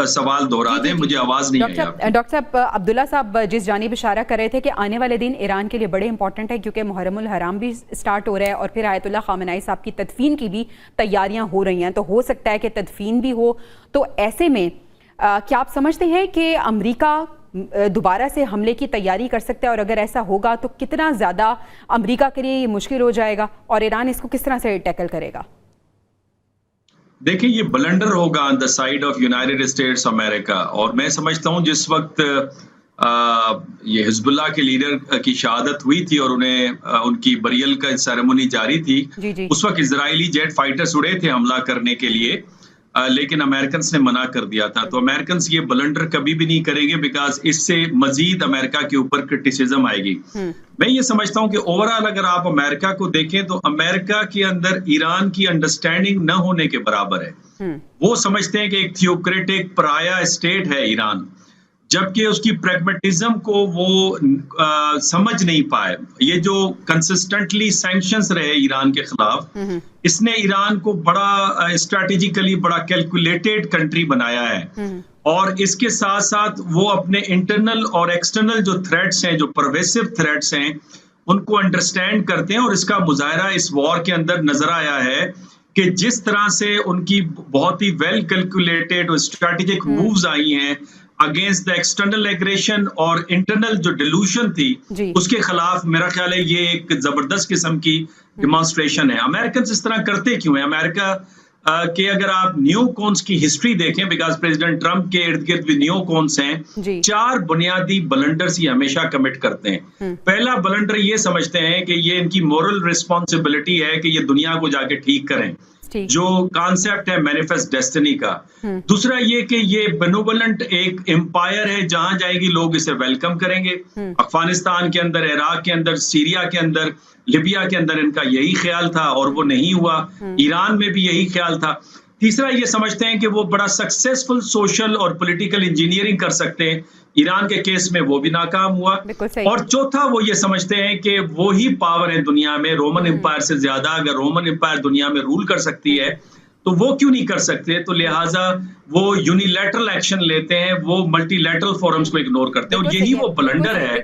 सवाल दोहरा जी, जी, दें, जी। मुझे आवाज नहीं आई आपकी। डॉक्टर साहब, अब्दुल्ला साहब जिस जानिब इशारा कर रहे थे कि आने वाले दिन ईरान के लिए बड़े इंपॉर्टेंट है, क्योंकि मुहर्रमुल हराम भी स्टार्ट हो रहा है और फिर आयतुल्लाह खामेनी साहब की तदफीन की भी तैयारियां हो रही हैं, तो हो सकता है कि तदफीन भी हो। तो ऐसे में क्या आप समझते हैं कि अमेरिका दोबारा से हमले की तैयारी कर सकता है, और अगर ऐसा होगा तो कितना ज़्यादा अमेरिका के लिए ये मुश्किल हो जाएगा और ईरान इसको किस तरह से टैकल करेगा? देखिए, ये ब्लंडर होगा on the side of United states America, और मैं समझता हूँ जिस वक्त ये हिजबुल्लाह के लीडर की शहादत हुई थी और उन्हें उनकी बरियल का सेरेमनी जारी थी, जी, जी। उस वक्त इजरायली जेट फाइटर्स उड़े थे हमला करने के लिए, लेकिन अमेरिकन्स ने मना कर दिया था। तो अमेरिकन्स ये ब्लंडर कभी भी नहीं करेंगे, बिकॉज इससे मजीद अमेरिका के ऊपर क्रिटिसिज्म आएगी। मैं ये समझता हूं कि ओवरऑल अगर आप अमेरिका को देखें तो अमेरिका के अंदर ईरान की अंडरस्टैंडिंग न होने के बराबर है। वो समझते हैं कि एक थियोक्रेटिक पराया स्टेट है ईरान, जबकि उसकी प्रैग्मेटिज्म को वो समझ नहीं पाए। ये जो कंसिस्टेंटली सैंक्शंस रहे ईरान के खिलाफ, इसने ईरान को बड़ा स्ट्रैटेजिकली बड़ा कैलकुलेटेड कंट्री बनाया है, और इसके साथ साथ वो अपने इंटरनल और एक्सटर्नल जो थ्रेट्स हैं, जो परवेसिव थ्रेट्स हैं, उनको अंडरस्टैंड करते हैं। और इसका मुजाहरा इस वॉर के अंदर नजर आया है कि जिस तरह से उनकी बहुत ही वेल कैलकुलेटेड और स्ट्रैटेजिक मूव्स आई हैं अगेंस्ट द एक्सटर्नल एग्रेशन और इंटरनल जो डिल्यूशन थी, उसके खिलाफ मेरा ख्याल है ये एक जबरदस्त किस्म की डिमॉन्स्ट्रेशन है। अमेरिकन इस तरह करते क्यों है? अमेरिका के अगर आप नियोकॉन्स की हिस्ट्री देखें, बिकॉज प्रेसिडेंट ट्रंप के इर्द गिर्द भी नियोकॉन्स हैं, 4 बुनियादी ब्लंडर्स ये हमेशा कमिट करते हैं। पहला ब्लंडर ये समझते हैं कि ये इनकी मोरल रिस्पॉन्सिबिलिटी है कि ये दुनिया को जाके ठीक करें, जो कॉन्सेप्ट है मैनिफेस्ट डेस्टिनी का। दूसरा ये कि ये बेनोवलेंट एक एम्पायर है, जहां जाएगी लोग इसे वेलकम करेंगे। अफगानिस्तान के अंदर, इराक के अंदर, सीरिया के अंदर, लिबिया के अंदर इनका यही ख्याल था और वो नहीं हुआ। ईरान में भी यही ख्याल था। तीसरा ये समझते हैं कि वो बड़ा सक्सेसफुल सोशल और पॉलिटिकल इंजीनियरिंग कर सकते हैं। ईरान के केस में वो भी नाकाम हुआ। और चौथा वो ये समझते हैं कि वो ही पावर है दुनिया में, रोमन एम्पायर से ज्यादा। अगर रोमन एम्पायर दुनिया में रूल कर सकती है तो वो क्यों नहीं कर सकते? तो लिहाजा वो यूनिलैटरल एक्शन लेते हैं, वो मल्टीलैटरल फोरम्स को इग्नोर करते हैं, और यही वो ब्लंडर है